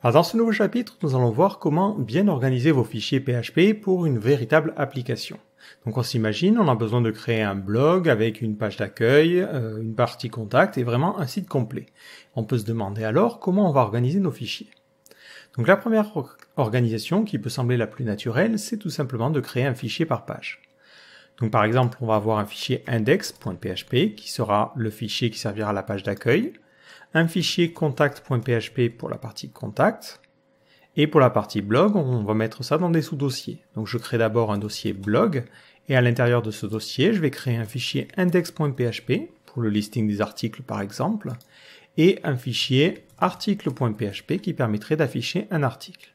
Alors dans ce nouveau chapitre, nous allons voir comment bien organiser vos fichiers PHP pour une véritable application. Donc on s'imagine, on a besoin de créer un blog avec une page d'accueil, une partie contact et vraiment un site complet. On peut se demander alors comment on va organiser nos fichiers. Donc la première organisation qui peut sembler la plus naturelle, c'est tout simplement de créer un fichier par page. Donc par exemple, on va avoir un fichier index.php qui sera le fichier qui servira à la page d'accueil, un fichier contact.php pour la partie contact, et pour la partie blog, on va mettre ça dans des sous-dossiers. Donc je crée d'abord un dossier blog, et à l'intérieur de ce dossier, je vais créer un fichier index.php, pour le listing des articles par exemple, et un fichier article.php qui permettrait d'afficher un article.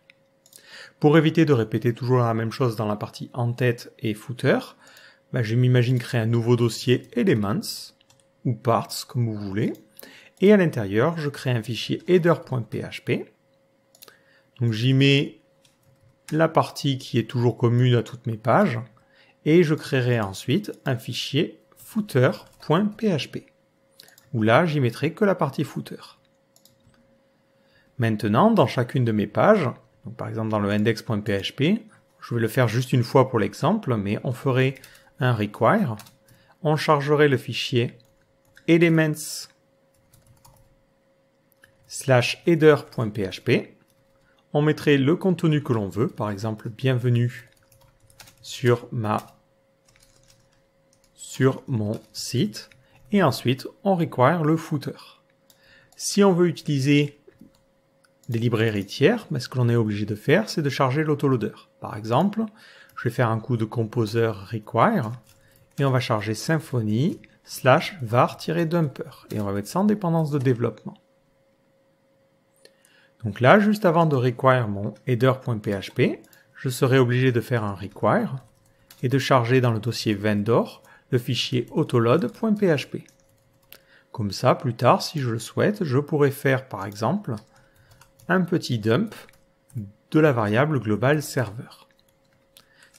Pour éviter de répéter toujours la même chose dans la partie en-tête et footer, je m'imagine créer un nouveau dossier elements, ou parts comme vous voulez, et à l'intérieur, je crée un fichier header.php. Donc j'y mets la partie qui est toujours commune à toutes mes pages, et je créerai ensuite un fichier footer.php, où là, j'y mettrai que la partie footer. Maintenant, dans chacune de mes pages, donc par exemple dans le index.php, je vais le faire juste une fois pour l'exemple, mais on ferait un require, on chargerait le fichier elements/header.php, on mettrait le contenu que l'on veut, par exemple bienvenue sur mon site, et ensuite on require le footer. Si on veut utiliser des librairies tiers, ce que l'on est obligé de faire, c'est de charger l'autoloader. Par exemple, je vais faire un coup de composer require, et on va charger symfony/var-dumper, et on va mettre ça en dépendance de développement. Donc là, juste avant de require mon header.php, je serai obligé de faire un require, et de charger dans le dossier vendor le fichier autoload.php. Comme ça, plus tard, si je le souhaite, je pourrais faire, par exemple, un petit dump de la variable global serveur.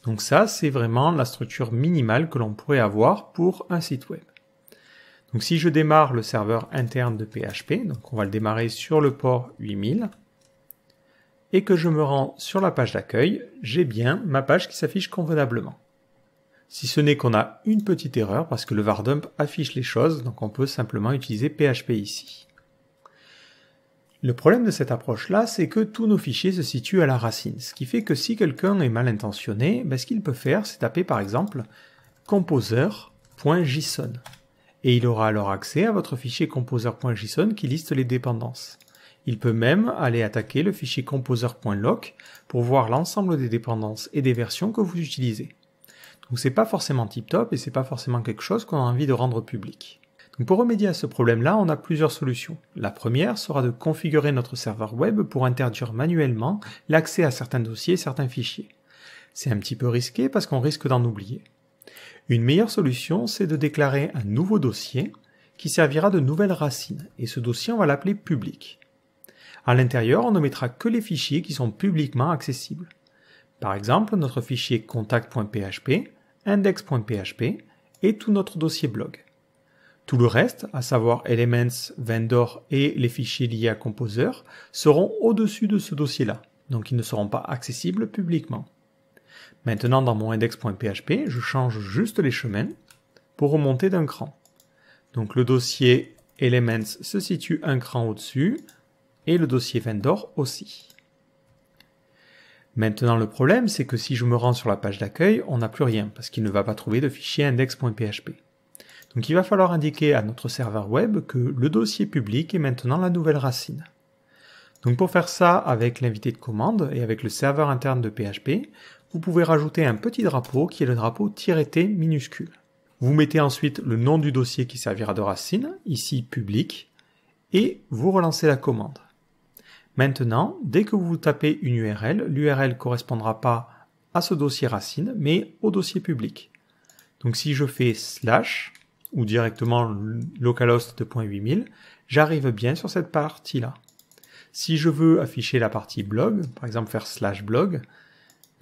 Donc ça, c'est vraiment la structure minimale que l'on pourrait avoir pour un site web. Donc si je démarre le serveur interne de PHP, donc on va le démarrer sur le port 8000, et que je me rends sur la page d'accueil, j'ai bien ma page qui s'affiche convenablement. Si ce n'est qu'on a une petite erreur, parce que le var-dump affiche les choses, donc on peut simplement utiliser PHP ici. Le problème de cette approche-là, c'est que tous nos fichiers se situent à la racine, ce qui fait que si quelqu'un est mal intentionné, ce qu'il peut faire, c'est taper par exemple composer.json. Et il aura alors accès à votre fichier composer.json qui liste les dépendances. Il peut même aller attaquer le fichier composer.loc pour voir l'ensemble des dépendances et des versions que vous utilisez. Donc c'est pas forcément tip-top et c'est pas forcément quelque chose qu'on a envie de rendre public. Donc pour remédier à ce problème-là, on a plusieurs solutions. La première sera de configurer notre serveur web pour interdire manuellement l'accès à certains dossiers et certains fichiers. C'est un petit peu risqué parce qu'on risque d'en oublier. Une meilleure solution, c'est de déclarer un nouveau dossier qui servira de nouvelle racine, et ce dossier, on va l'appeler public. À l'intérieur, on ne mettra que les fichiers qui sont publiquement accessibles. Par exemple, notre fichier contact.php, index.php et tout notre dossier blog. Tout le reste, à savoir Elements, Vendor et les fichiers liés à Composer, seront au-dessus de ce dossier-là, donc ils ne seront pas accessibles publiquement. Maintenant, dans mon index.php, je change juste les chemins pour remonter d'un cran. Donc le dossier Elements se situe un cran au-dessus et le dossier Vendor aussi. Maintenant, le problème, c'est que si je me rends sur la page d'accueil, on n'a plus rien parce qu'il ne va pas trouver de fichier index.php. Donc il va falloir indiquer à notre serveur web que le dossier public est maintenant la nouvelle racine. Donc pour faire ça avec l'invité de commande et avec le serveur interne de PHP, vous pouvez rajouter un petit drapeau qui est le drapeau -t minuscule. Vous mettez ensuite le nom du dossier qui servira de racine, ici public, et vous relancez la commande. Maintenant, dès que vous tapez une URL, l'URL ne correspondra pas à ce dossier racine, mais au dossier public. Donc si je fais / ou directement localhost 2.8000, j'arrive bien sur cette partie-là. Si je veux afficher la partie blog, par exemple faire /blog,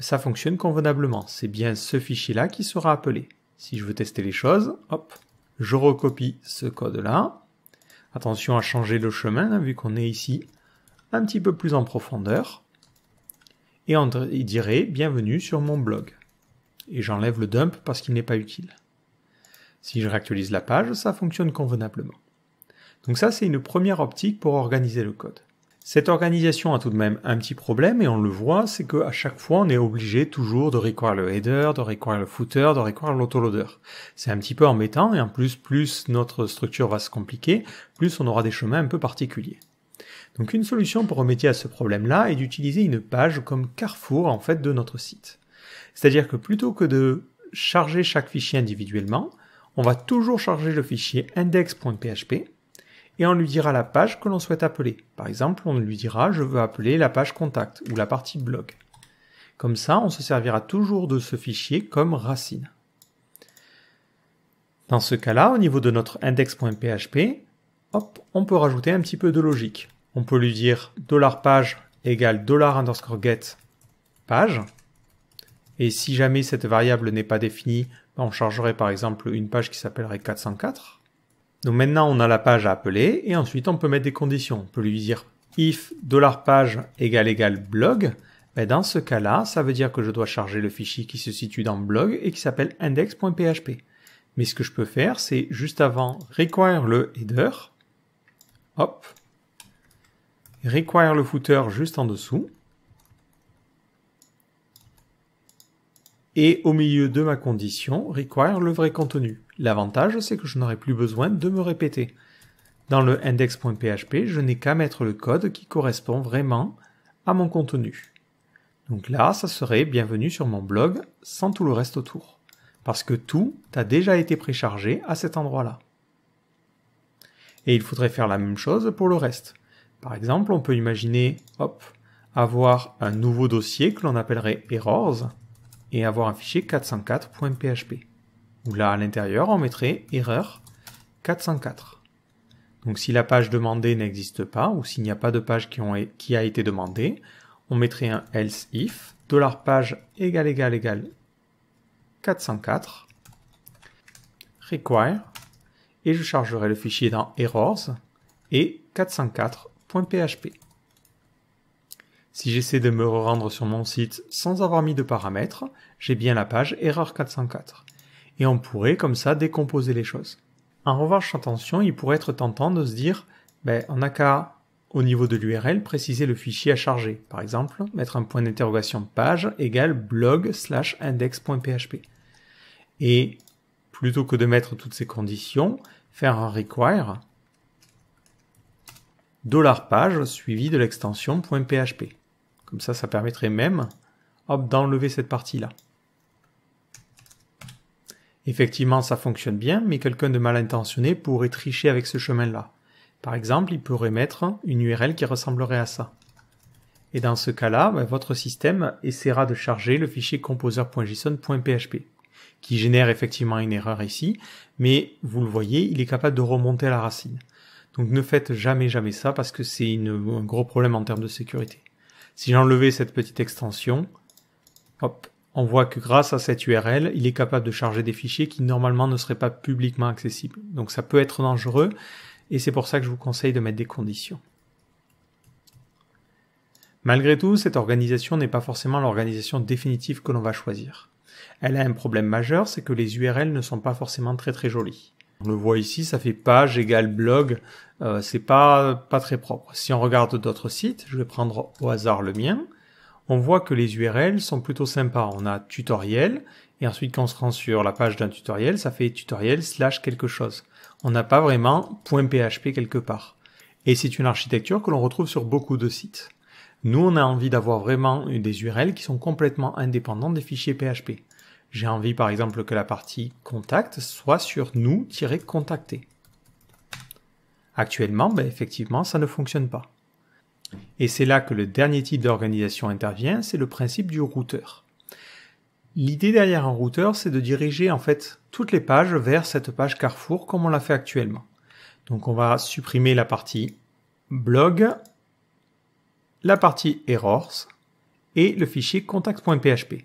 ça fonctionne convenablement. C'est bien ce fichier-là qui sera appelé. Si je veux tester les choses, hop, je recopie ce code-là. Attention à changer le chemin, vu qu'on est ici un petit peu plus en profondeur et on dirait bienvenue sur mon blog. Et j'enlève le dump parce qu'il n'est pas utile. Si je réactualise la page, ça fonctionne convenablement. Donc ça, c'est une première optique pour organiser le code. Cette organisation a tout de même un petit problème et on le voit, c'est qu'à chaque fois, on est obligé toujours de require le header, de require le footer, de require l'autoloader. C'est un petit peu embêtant et en plus notre structure va se compliquer, plus on aura des chemins un peu particuliers. Donc une solution pour remédier à ce problème-là est d'utiliser une page comme carrefour en fait de notre site. C'est-à-dire que plutôt que de charger chaque fichier individuellement, on va toujours charger le fichier index.php et on lui dira la page que l'on souhaite appeler. Par exemple, on lui dira « je veux appeler la page contact » ou la partie blog. Comme ça, on se servira toujours de ce fichier comme racine. Dans ce cas-là, au niveau de notre index.php, hop, on peut rajouter un petit peu de logique. On peut lui dire $page égale $_get page. Et si jamais cette variable n'est pas définie, on chargerait par exemple une page qui s'appellerait 404. Donc maintenant on a la page à appeler et ensuite on peut mettre des conditions. On peut lui dire if $page égale blog. Ben dans ce cas-là, ça veut dire que je dois charger le fichier qui se situe dans blog et qui s'appelle index.php. Mais ce que je peux faire, c'est juste avant require le header, hop, require le footer juste en dessous. Et au milieu de ma condition, require le vrai contenu. L'avantage, c'est que je n'aurai plus besoin de me répéter. Dans le index.php, je n'ai qu'à mettre le code qui correspond vraiment à mon contenu. Donc là, ça serait bienvenue sur mon blog sans tout le reste autour. Parce que tout a déjà été préchargé à cet endroit-là. Et il faudrait faire la même chose pour le reste. Par exemple, on peut imaginer, hop, avoir un nouveau dossier que l'on appellerait errors et avoir un fichier 404.php. Où là, à l'intérieur, on mettrait erreur 404. Donc si la page demandée n'existe pas, ou s'il n'y a pas de page qui a été demandée, on mettrait un else if, $page égale 404, require, et je chargerai le fichier dans errors et 404.php. Si j'essaie de me rendre sur mon site sans avoir mis de paramètres, j'ai bien la page erreur 404. Et on pourrait comme ça décomposer les choses. En revanche, attention, il pourrait être tentant de se dire, on n'a qu'à, au niveau de l'URL, préciser le fichier à charger. Par exemple, mettre un point d'interrogation page égale blog/index.php. Et plutôt que de mettre toutes ces conditions, faire un require $page suivi de l'extension .php. Comme ça, ça permettrait même d'enlever cette partie-là. Effectivement, ça fonctionne bien, mais quelqu'un de mal intentionné pourrait tricher avec ce chemin-là. Par exemple, il pourrait mettre une URL qui ressemblerait à ça. Et dans ce cas-là, votre système essaiera de charger le fichier composer.json.php, qui génère effectivement une erreur ici, mais vous le voyez, il est capable de remonter à la racine. Donc ne faites jamais ça parce que c'est un gros problème en termes de sécurité. Si j'enlevais cette petite extension, hop, on voit que grâce à cette URL, il est capable de charger des fichiers qui normalement ne seraient pas publiquement accessibles. Donc ça peut être dangereux et c'est pour ça que je vous conseille de mettre des conditions. Malgré tout, cette organisation n'est pas forcément l'organisation définitive que l'on va choisir. Elle a un problème majeur, c'est que les URL ne sont pas forcément très jolies. On le voit ici, ça fait page égale blog, c'est pas très propre. Si on regarde d'autres sites, je vais prendre au hasard le mien, on voit que les URL sont plutôt sympas. On a tutoriel, et ensuite quand on se rend sur la page d'un tutoriel, ça fait tutoriel / quelque chose. On n'a pas vraiment .php quelque part. Et c'est une architecture que l'on retrouve sur beaucoup de sites. Nous, on a envie d'avoir vraiment des URL qui sont complètement indépendants des fichiers PHP. J'ai envie par exemple que la partie contact soit sur nous-contacter. Actuellement, effectivement, ça ne fonctionne pas. Et c'est là que le dernier type d'organisation intervient, c'est le principe du routeur. L'idée derrière un routeur, c'est de diriger en fait toutes les pages vers cette page Carrefour comme on l'a fait actuellement. Donc on va supprimer la partie blog, la partie errors et le fichier contact.php.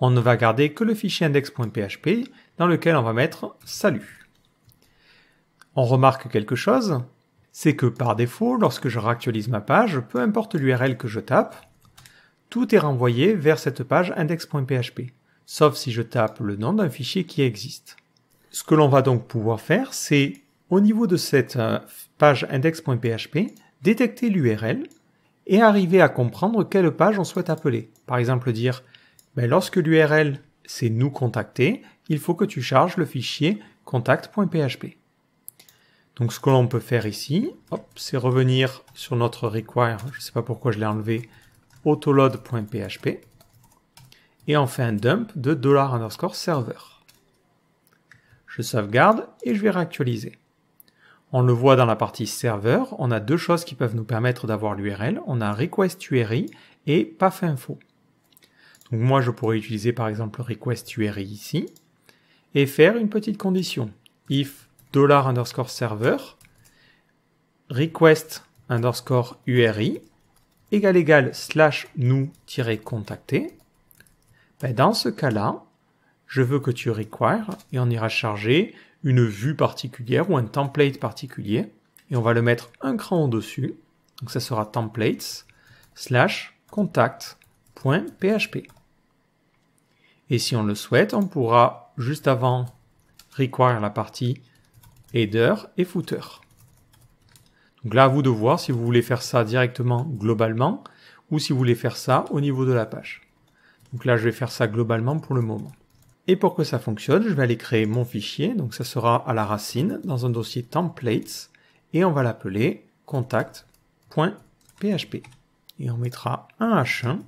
On ne va garder que le fichier index.php dans lequel on va mettre salut. On remarque quelque chose, c'est que par défaut, lorsque je réactualise ma page, peu importe l'URL que je tape, tout est renvoyé vers cette page index.php, sauf si je tape le nom d'un fichier qui existe. Ce que l'on va donc pouvoir faire, c'est, au niveau de cette page index.php, détecter l'URL et arriver à comprendre quelle page on souhaite appeler. Par exemple, dire, lorsque l'URL c'est nous contacter, il faut que tu charges le fichier contact.php. Donc ce que l'on peut faire ici, c'est revenir sur notre require, je ne sais pas pourquoi je l'ai enlevé, autoload.php, et on fait un dump de $_server. Je sauvegarde et je vais réactualiser. On le voit dans la partie serveur, on a deux choses qui peuvent nous permettre d'avoir l'URL. On a request_URI et path_info. Donc moi, je pourrais utiliser par exemple request_URI ici et faire une petite condition. If $_server request_URI égale /nous-contacter. Dans ce cas-là, je veux que tu requires et on ira charger une vue particulière ou un template particulier et on va le mettre un cran au-dessus. Donc ça sera templates/contact.php. Et si on le souhaite, on pourra juste avant require la partie header et footer. Donc là, à vous de voir si vous voulez faire ça directement globalement ou si vous voulez faire ça au niveau de la page. Donc là, je vais faire ça globalement pour le moment. Et pour que ça fonctionne, je vais aller créer mon fichier. Donc ça sera à la racine dans un dossier templates et on va l'appeler contact.php. Et on mettra un H1,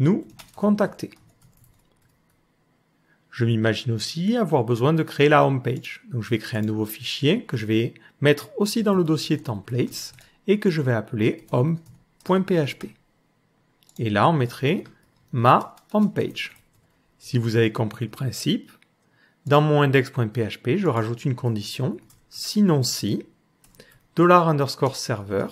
nous contacter. Je m'imagine aussi avoir besoin de créer la homepage. Donc je vais créer un nouveau fichier que je vais mettre aussi dans le dossier templates et que je vais appeler home.php. Et là, on mettrait ma homepage. Si vous avez compris le principe, dans mon index.php, je rajoute une condition, sinon si, $_server,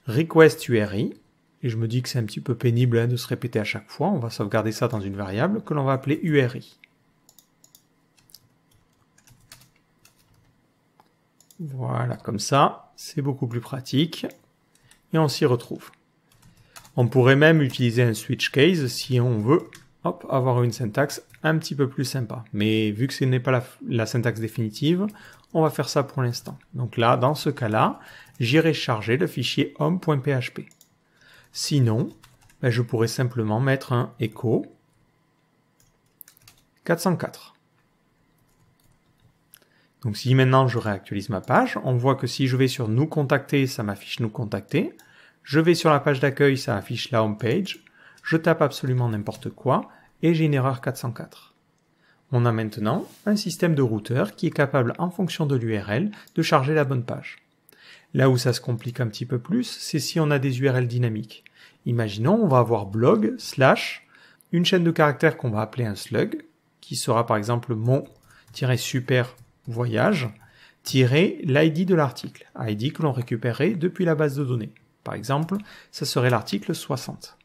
request_URI, et je me dis que c'est un petit peu pénible de se répéter à chaque fois, on va sauvegarder ça dans une variable que l'on va appeler URI. Voilà, comme ça, c'est beaucoup plus pratique, et on s'y retrouve. On pourrait même utiliser un switch case si on veut avoir une syntaxe un petit peu plus sympa. Mais vu que ce n'est pas la syntaxe définitive, on va faire ça pour l'instant. Donc là, dans ce cas-là, j'irai charger le fichier home.php. Sinon, je pourrais simplement mettre un echo 404. Donc si maintenant je réactualise ma page, on voit que si je vais sur nous contacter, ça m'affiche nous contacter. Je vais sur la page d'accueil, ça affiche la homepage. Je tape absolument n'importe quoi et j'ai une erreur 404. On a maintenant un système de routeur qui est capable, en fonction de l'URL, de charger la bonne page. Là où ça se complique un petit peu plus, c'est si on a des URL dynamiques. Imaginons, on va avoir blog / une chaîne de caractères qu'on va appeler un slug, qui sera par exemple mon-super voyage, l'ID de l'article, ID que l'on récupérerait depuis la base de données. Par exemple, ça serait l'article 60.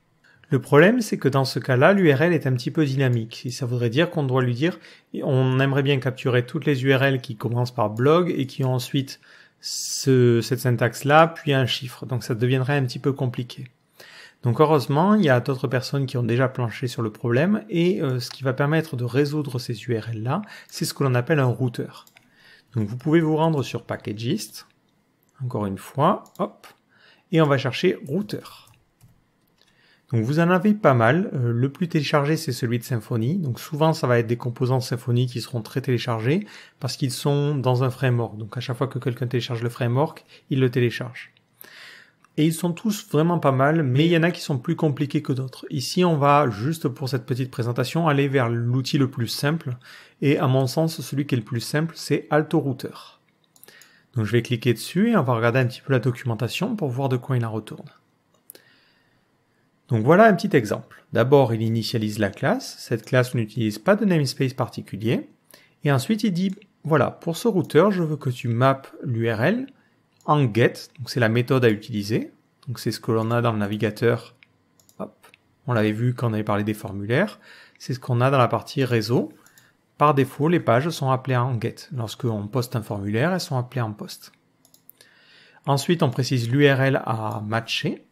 Le problème, c'est que dans ce cas-là, l'URL est un petit peu dynamique. Et ça voudrait dire qu'on doit lui dire, on aimerait bien capturer toutes les URL qui commencent par blog et qui ont ensuite cette syntaxe-là, puis un chiffre. Donc ça deviendrait un petit peu compliqué. Donc heureusement, il y a d'autres personnes qui ont déjà planché sur le problème et ce qui va permettre de résoudre ces URL-là, c'est ce que l'on appelle un routeur. Donc vous pouvez vous rendre sur Packagist, encore une fois, et on va chercher routeur. Donc vous en avez pas mal. Le plus téléchargé, c'est celui de Symfony. Donc souvent, ça va être des composants Symfony qui seront très téléchargés parce qu'ils sont dans un framework. Donc à chaque fois que quelqu'un télécharge le framework, il le télécharge. Et ils sont tous vraiment pas mal, mais il y en a qui sont plus compliqués que d'autres. Ici, on va, juste pour cette petite présentation, aller vers l'outil le plus simple. Et à mon sens, celui qui est le plus simple, c'est AltoRouter. Donc je vais cliquer dessus et on va regarder un petit peu la documentation pour voir de quoi il en retourne. Donc voilà un petit exemple. D'abord, il initialise la classe. Cette classe n'utilise pas de namespace particulier. Et ensuite, il dit, voilà, pour ce routeur, je veux que tu mappes l'URL en get. Donc c'est la méthode à utiliser. Donc c'est ce que l'on a dans le navigateur. On l'avait vu quand on avait parlé des formulaires. C'est ce qu'on a dans la partie réseau. Par défaut, les pages sont appelées en get. Lorsqu'on poste un formulaire, elles sont appelées en post. Ensuite, on précise l'URL à matcher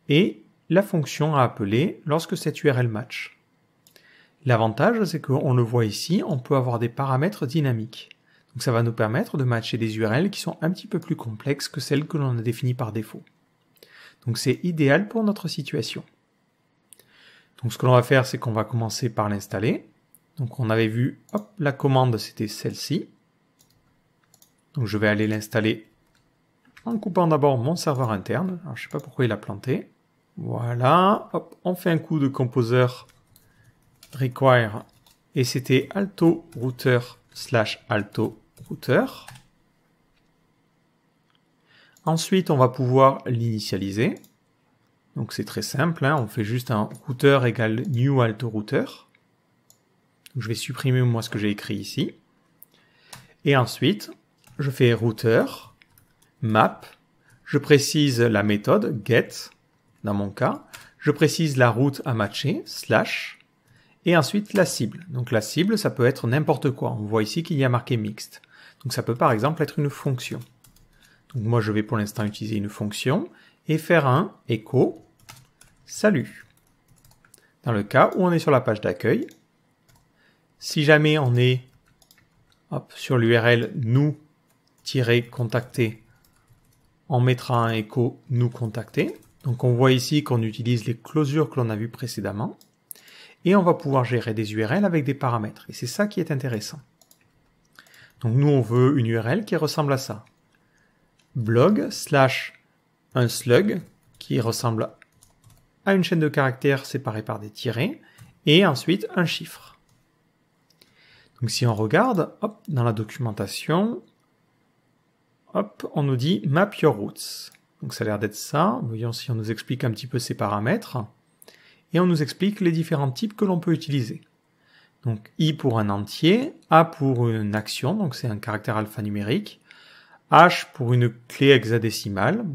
et la fonction à appeler lorsque cette URL match. L'avantage, c'est qu'on le voit ici, on peut avoir des paramètres dynamiques. Donc ça va nous permettre de matcher des URL qui sont un petit peu plus complexes que celles que l'on a définies par défaut. Donc c'est idéal pour notre situation. Donc ce que l'on va faire, c'est qu'on va commencer par l'installer. Donc on avait vu, hop, la commande c'était celle-ci. Donc je vais aller l'installer en coupant d'abord mon serveur interne. Alors je ne sais pas pourquoi il a planté. Voilà, hop, on fait un coup de composer require et c'était alto router / alto router. Ensuite, on va pouvoir l'initialiser. Donc c'est très simple, hein, on fait juste un router égale new alto router. Donc, je vais supprimer moi ce que j'ai écrit ici. Et ensuite, je fais router map. Je précise la méthode get dans mon cas. Je précise la route à matcher / et ensuite la cible. Donc la cible, ça peut être n'importe quoi. On voit ici qu'il y a marqué mixte. Donc ça peut par exemple être une fonction. Donc moi je vais pour l'instant utiliser une fonction et faire un echo salut. Dans le cas où on est sur la page d'accueil, si jamais on est sur l'URL nous-contacter, on mettra un echo nous contacter. Donc on voit ici qu'on utilise les closures que l'on a vues précédemment. Et on va pouvoir gérer des URL avec des paramètres. Et c'est ça qui est intéressant. Donc nous, on veut une URL qui ressemble à ça. Blog / un slug qui ressemble à une chaîne de caractères séparée par des tirets. Et ensuite, un chiffre. Donc si on regarde, hop, dans la documentation, hop, on nous dit map your routes. Donc ça a l'air d'être ça. Voyons si on nous explique un petit peu ces paramètres. Et on nous explique les différents types que l'on peut utiliser. Donc I pour un entier, A pour une action, donc c'est un caractère alphanumérique, H pour une clé hexadécimale,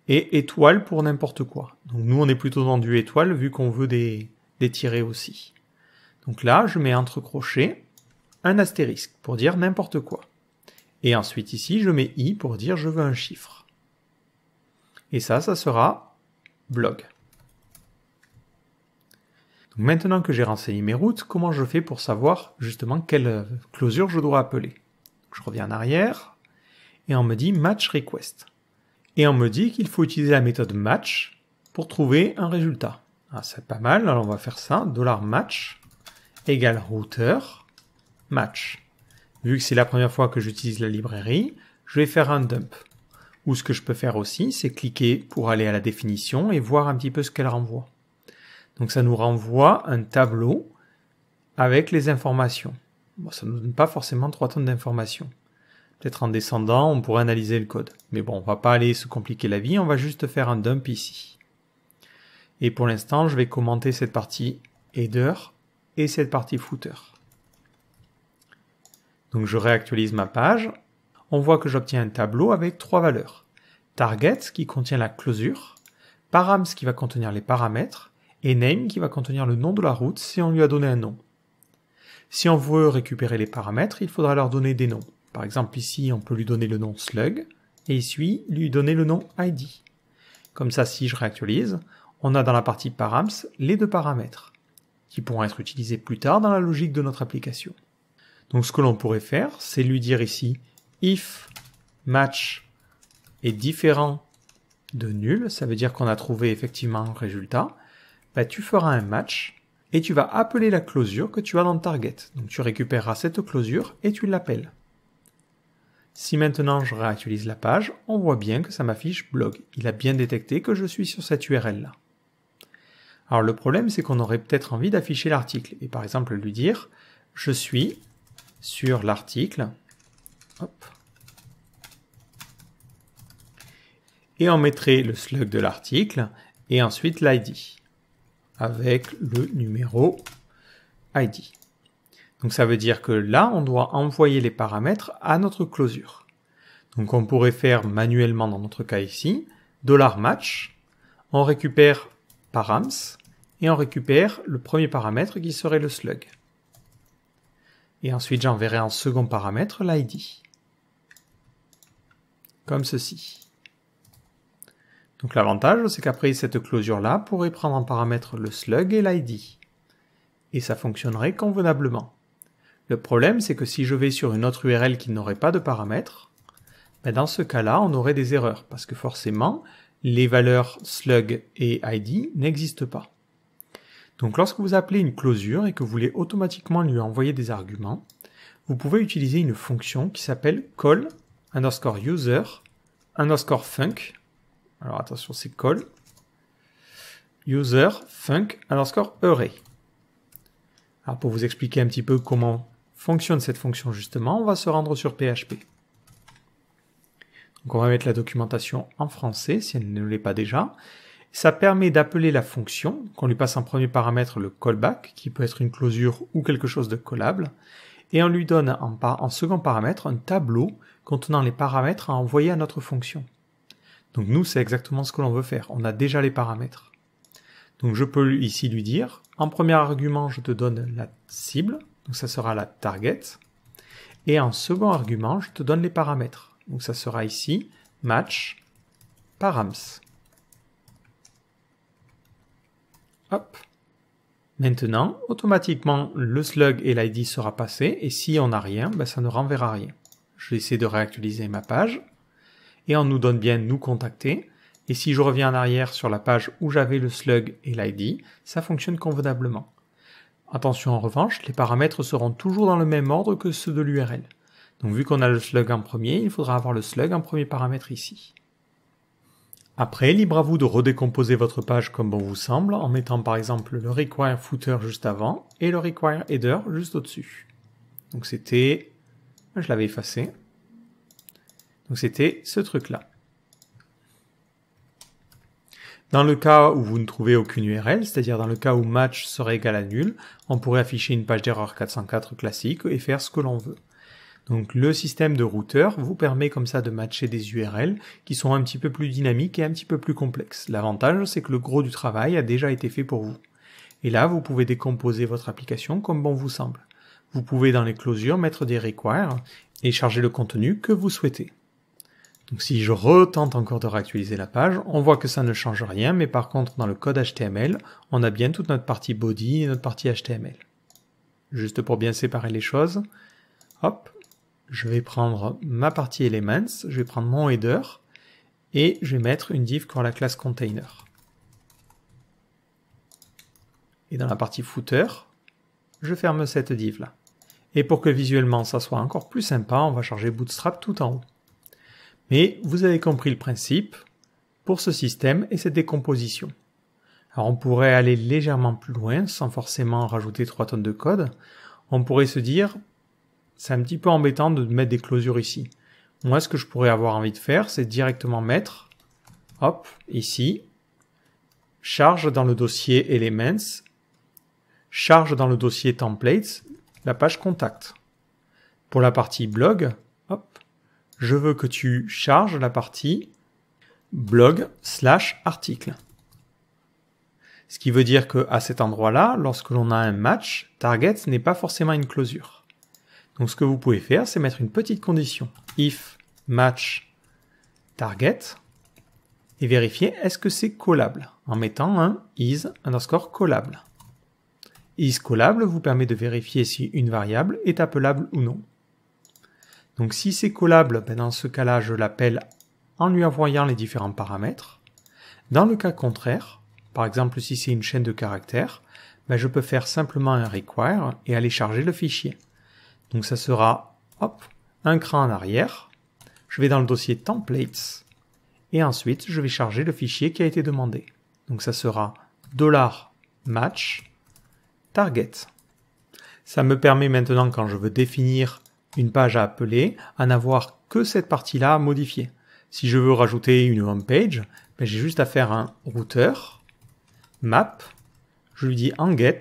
et étoile pour n'importe quoi. Donc nous on est plutôt dans du étoile vu qu'on veut des tirets aussi. Donc là je mets entre crochets un astérisque pour dire n'importe quoi. Et ensuite ici je mets I pour dire je veux un chiffre. Et ça sera blog. Maintenant que j'ai renseigné mes routes, comment je fais pour savoir justement quelle closure je dois appeler? Je reviens en arrière et on me dit match request. Et on me dit qu'il faut utiliser la méthode match pour trouver un résultat. Ah, c'est pas mal, alors on va faire ça, $match égale router match. Vu que c'est la première fois que j'utilise la librairie, je vais faire un dump. Ou ce que je peux faire aussi, c'est cliquer pour aller à la définition et voir un petit peu ce qu'elle renvoie. Donc ça nous renvoie un tableau avec les informations. Bon, ça ne nous donne pas forcément 3 tonnes d'informations. Peut-être en descendant, on pourrait analyser le code. Mais bon, on va pas aller se compliquer la vie, on va juste faire un dump ici. Et pour l'instant, je vais commenter cette partie header et cette partie footer. Donc je réactualise ma page. On voit que j'obtiens un tableau avec 3 valeurs. Target qui contient la closure, params qui va contenir les paramètres, et name qui va contenir le nom de la route si on lui a donné un nom. Si on veut récupérer les paramètres, il faudra leur donner des noms. Par exemple ici, on peut lui donner le nom slug, et ici, lui donner le nom id. Comme ça, si je réactualise, on a dans la partie params les 2 paramètres, qui pourront être utilisés plus tard dans la logique de notre application. Donc ce que l'on pourrait faire, c'est lui dire ici, if match est différent de nul, ça veut dire qu'on a trouvé effectivement un résultat, tu feras un match et tu vas appeler la closure que tu as dans le target. Donc tu récupéreras cette closure et tu l'appelles. Si maintenant je réactualise la page, on voit bien que ça m'affiche blog. Il a bien détecté que je suis sur cette URL là. Alors le problème c'est qu'on aurait peut-être envie d'afficher l'article et par exemple lui dire je suis sur l'article. Hop. Et on mettrait le slug de l'article et ensuite l'ID avec le numéro ID. Donc ça veut dire que là, on doit envoyer les paramètres à notre closure. Donc on pourrait faire manuellement dans notre cas ici, $match, on récupère params, et on récupère le premier paramètre qui serait le slug. Et ensuite j'enverrai en second paramètre l'ID. Comme ceci. Donc l'avantage, c'est qu'après cette closure-là pourrait prendre en paramètre le slug et l'ID. Et ça fonctionnerait convenablement. Le problème, c'est que si je vais sur une autre URL qui n'aurait pas de paramètres, dans ce cas-là, on aurait des erreurs, parce que forcément, les valeurs slug et ID n'existent pas. Donc lorsque vous appelez une closure et que vous voulez automatiquement lui envoyer des arguments, vous pouvez utiliser une fonction qui s'appelle call_user_func. Alors attention, c'est call user_func_array. Alors pour vous expliquer un petit peu comment fonctionne cette fonction justement, on va se rendre sur PHP. Donc on va mettre la documentation en français si elle ne l'est pas déjà. Ça permet d'appeler la fonction, qu'on lui passe en premier paramètre le callback, qui peut être une closure ou quelque chose de callable, et on lui donne en second paramètre un tableau contenant les paramètres à envoyer à notre fonction. Donc nous, c'est exactement ce que l'on veut faire. On a déjà les paramètres. Donc je peux ici lui dire, en premier argument, je te donne la cible, donc ça sera la target, et en second argument, je te donne les paramètres. Donc ça sera ici match params. Hop. Maintenant, automatiquement, le slug et l'ID sera passé, et si on n'a rien, ça ne renverra rien. Je vais essayer de réactualiser ma page, et on nous donne bien nous contacter, et si je reviens en arrière sur la page où j'avais le slug et l'ID, ça fonctionne convenablement. Attention en revanche, les paramètres seront toujours dans le même ordre que ceux de l'URL. Donc vu qu'on a le slug en premier, il faudra avoir le slug en premier paramètre ici. Après, libre à vous de redécomposer votre page comme bon vous semble, en mettant par exemple le require footer juste avant et le require header juste au-dessus. Donc c'était... je l'avais effacé. Donc c'était ce truc-là. Dans le cas où vous ne trouvez aucune URL, c'est-à-dire dans le cas où match serait égal à nul, on pourrait afficher une page d'erreur 404 classique et faire ce que l'on veut. Donc le système de routeur vous permet comme ça de matcher des URL qui sont un petit peu plus dynamiques et un petit peu plus complexes. L'avantage, c'est que le gros du travail a déjà été fait pour vous. Et là, vous pouvez décomposer votre application comme bon vous semble. Vous pouvez dans les closures mettre des requires et charger le contenu que vous souhaitez. Donc si je retente encore de réactualiser la page, on voit que ça ne change rien, mais par contre dans le code HTML, on a bien toute notre partie body et notre partie HTML. Juste pour bien séparer les choses, hop, je vais prendre ma partie Elements, je vais prendre mon header, et je vais mettre une div pour la classe container. Et dans la partie footer, je ferme cette div là. Et pour que visuellement ça soit encore plus sympa, on va charger Bootstrap tout en haut. Mais vous avez compris le principe pour ce système et cette décomposition. Alors on pourrait aller légèrement plus loin sans forcément rajouter 3 tonnes de code. On pourrait se dire, c'est un petit peu embêtant de mettre des closures ici. Moi, ce que je pourrais avoir envie de faire, c'est directement mettre, hop, ici, charge dans le dossier Elements, charge dans le dossier Templates, la page Contact. Pour la partie blog, hop, je veux que tu charges la partie blog/article. Ce qui veut dire qu'à cet endroit-là, lorsque l'on a un match, target n'est pas forcément une closure. Donc ce que vous pouvez faire, c'est mettre une petite condition, if match target, et vérifier est-ce que c'est callable, en mettant un is_callable. Is_callable vous permet de vérifier si une variable est appelable ou non. Donc si c'est callable, dans ce cas-là, je l'appelle en lui envoyant les différents paramètres. Dans le cas contraire, par exemple si c'est une chaîne de caractères, je peux faire simplement un require et aller charger le fichier. Donc ça sera, hop, un cran en arrière, je vais dans le dossier templates, et ensuite je vais charger le fichier qui a été demandé. Donc ça sera $match target. Ça me permet maintenant, quand je veux définir une page à appeler, à n'avoir que cette partie-là à modifier. Si je veux rajouter une home page, j'ai juste à faire un routeur, map, je lui dis en get,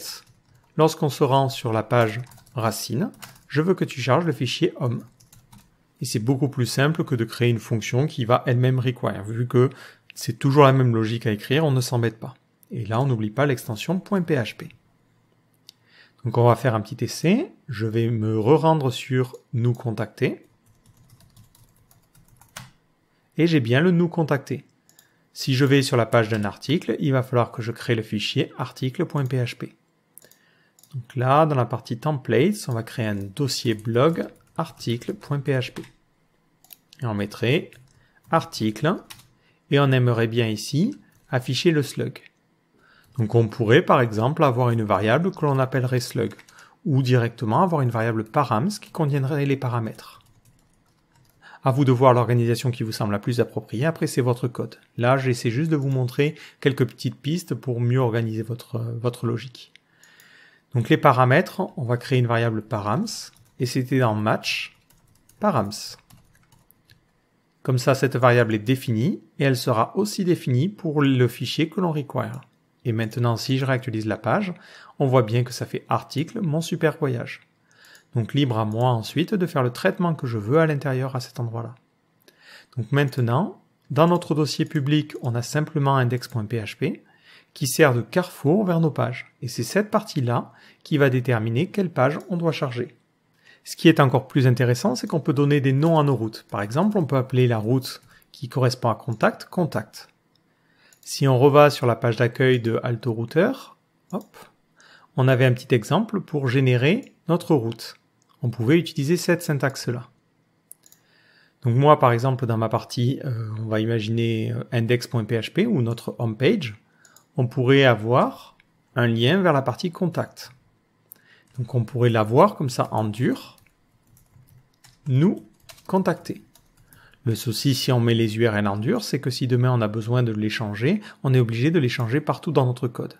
lorsqu'on se rend sur la page racine, je veux que tu charges le fichier home. Et c'est beaucoup plus simple que de créer une fonction qui va elle-même require, vu que c'est toujours la même logique à écrire, on ne s'embête pas. Et là, on n'oublie pas l'extension .php. Donc on va faire un petit essai, je vais me re-rendre sur nous contacter, et j'ai bien le nous contacter. Si je vais sur la page d'un article, il va falloir que je crée le fichier article.php. Donc là, dans la partie templates, on va créer un dossier blog article.php. Et on mettrait article, et on aimerait bien ici afficher le slug. Donc on pourrait par exemple avoir une variable que l'on appellerait slug, ou directement avoir une variable params qui contiendrait les paramètres. À vous de voir l'organisation qui vous semble la plus appropriée, après c'est votre code. Là j'essaie juste de vous montrer quelques petites pistes pour mieux organiser votre logique. Donc les paramètres, on va créer une variable params, et c'était dans match params. Comme ça, cette variable est définie, et elle sera aussi définie pour le fichier que l'on require. Et maintenant, si je réactualise la page, on voit bien que ça fait article, mon super voyage. Donc libre à moi ensuite de faire le traitement que je veux à l'intérieur à cet endroit-là. Donc maintenant, dans notre dossier public, on a simplement index.php qui sert de carrefour vers nos pages. Et c'est cette partie-là qui va déterminer quelle page on doit charger. Ce qui est encore plus intéressant, c'est qu'on peut donner des noms à nos routes. Par exemple, on peut appeler la route qui correspond à contact, contact. Si on reva sur la page d'accueil de AltoRouter, hop, on avait un petit exemple pour générer notre route. On pouvait utiliser cette syntaxe-là. Donc moi, par exemple, dans ma partie, on va imaginer index.php ou notre homepage, on pourrait avoir un lien vers la partie contact. Donc on pourrait l'avoir comme ça en dur, nous contacter. Le souci si on met les URL en dur, c'est que si demain on a besoin de les changer, on est obligé de les changer partout dans notre code.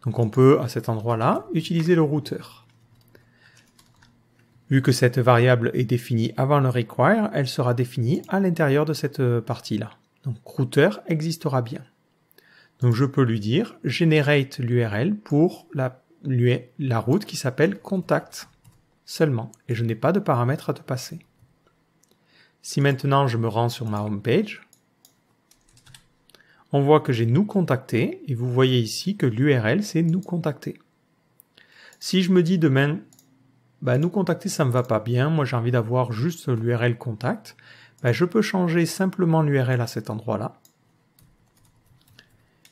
Donc on peut à cet endroit-là utiliser le routeur. Vu que cette variable est définie avant le require, elle sera définie à l'intérieur de cette partie-là. Donc router existera bien. Donc je peux lui dire generate l'URL pour la route qui s'appelle contact seulement, et je n'ai pas de paramètres à te passer. Si maintenant je me rends sur ma home page, on voit que j'ai nous contacter, et vous voyez ici que l'URL c'est nous contacter. Si je me dis demain, nous contacter ça me va pas bien, moi j'ai envie d'avoir juste l'URL contact, je peux changer simplement l'URL à cet endroit-là.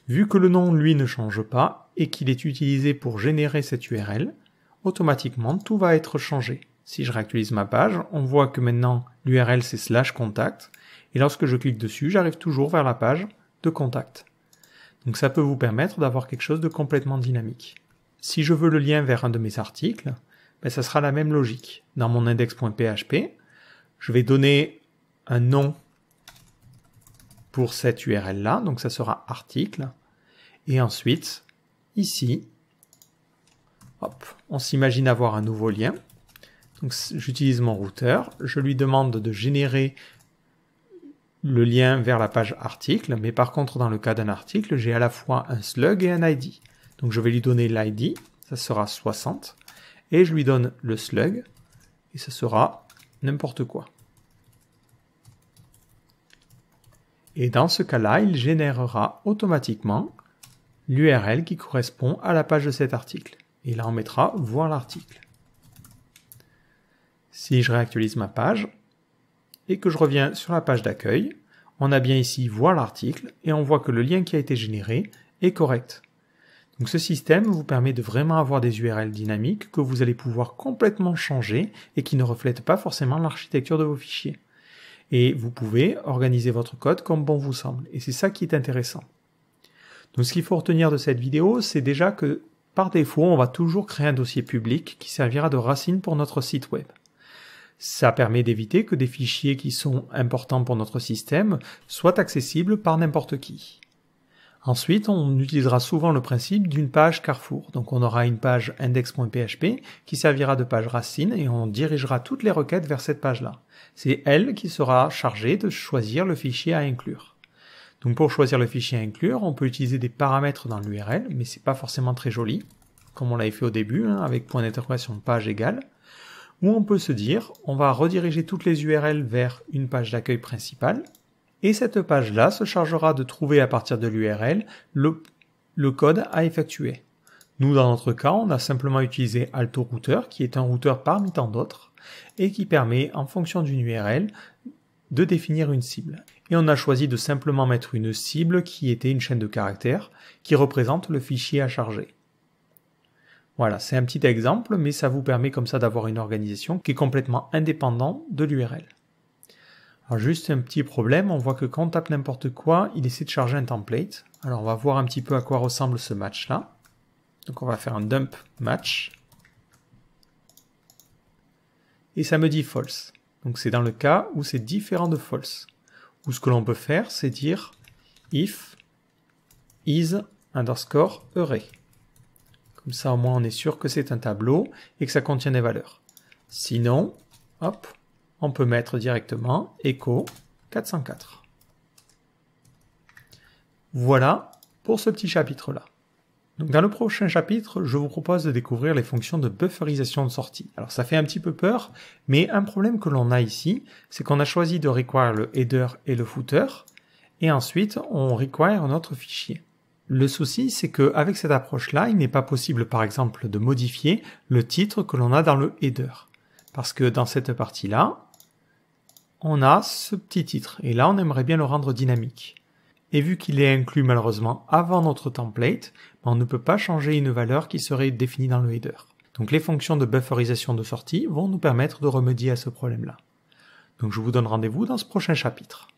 Vu que le nom, lui, ne change pas et qu'il est utilisé pour générer cette URL, automatiquement, tout va être changé. Si je réactualise ma page, on voit que maintenant, l'URL, c'est /contact, et lorsque je clique dessus, j'arrive toujours vers la page de contact. Donc ça peut vous permettre d'avoir quelque chose de complètement dynamique. Si je veux le lien vers un de mes articles, ça sera la même logique. Dans mon index.php, je vais donner un nom pour cette URL-là, donc ça sera article, et ensuite, ici, hop, on s'imagine avoir un nouveau lien, donc j'utilise mon routeur, je lui demande de générer le lien vers la page article, mais par contre dans le cas d'un article, j'ai à la fois un slug et un ID, donc je vais lui donner l'ID, ça sera 60, et je lui donne le slug, et ça sera n'importe quoi. Et dans ce cas-là, il générera automatiquement l'URL qui correspond à la page de cet article. Et là, on mettra « Voir l'article ». Si je réactualise ma page et que je reviens sur la page d'accueil, on a bien ici « Voir l'article » et on voit que le lien qui a été généré est correct. Donc ce système vous permet de vraiment avoir des URL dynamiques que vous allez pouvoir complètement changer et qui ne reflètent pas forcément l'architecture de vos fichiers. Et vous pouvez organiser votre code comme bon vous semble. Et c'est ça qui est intéressant. Donc ce qu'il faut retenir de cette vidéo, c'est déjà que par défaut, on va toujours créer un dossier public qui servira de racine pour notre site web. Ça permet d'éviter que des fichiers qui sont importants pour notre système soient accessibles par n'importe qui. Ensuite, on utilisera souvent le principe d'une page carrefour. Donc on aura une page index.php qui servira de page racine et on dirigera toutes les requêtes vers cette page-là. C'est elle qui sera chargée de choisir le fichier à inclure. Donc pour choisir le fichier à inclure, on peut utiliser des paramètres dans l'URL, mais c'est pas forcément très joli, comme on l'avait fait au début, avec point d'interrogation page égale. Ou on peut se dire, on va rediriger toutes les URL vers une page d'accueil principale, et cette page-là se chargera de trouver à partir de l'URL le code à effectuer. Nous, dans notre cas, on a simplement utilisé AltoRouter, qui est un routeur parmi tant d'autres, et qui permet, en fonction d'une URL, de définir une cible. Et on a choisi de simplement mettre une cible qui était une chaîne de caractères qui représente le fichier à charger. Voilà, c'est un petit exemple, mais ça vous permet comme ça d'avoir une organisation qui est complètement indépendante de l'URL. Alors juste un petit problème, on voit que quand on tape n'importe quoi, il essaie de charger un template. Alors on va voir un petit peu à quoi ressemble ce match-là. Donc on va faire un dump match. Et ça me dit false. Donc c'est dans le cas où c'est différent de false. Ou ce que l'on peut faire, c'est dire if is underscore array. Comme ça au moins on est sûr que c'est un tableau et que ça contient des valeurs. Sinon, hop, on peut mettre directement echo 404. Voilà pour ce petit chapitre-là. Donc dans le prochain chapitre, je vous propose de découvrir les fonctions de bufferisation de sortie. Alors ça fait un petit peu peur, mais un problème que l'on a ici, c'est qu'on a choisi de require le header et le footer, et ensuite on require notre fichier. Le souci, c'est qu'avec cette approche-là, il n'est pas possible par exemple de modifier le titre que l'on a dans le header. Parce que dans cette partie-là, on a ce petit titre, et là on aimerait bien le rendre dynamique. Et vu qu'il est inclus malheureusement avant notre template, on ne peut pas changer une valeur qui serait définie dans le header. Donc les fonctions de bufferisation de sortie vont nous permettre de remédier à ce problème-là. Donc je vous donne rendez-vous dans ce prochain chapitre.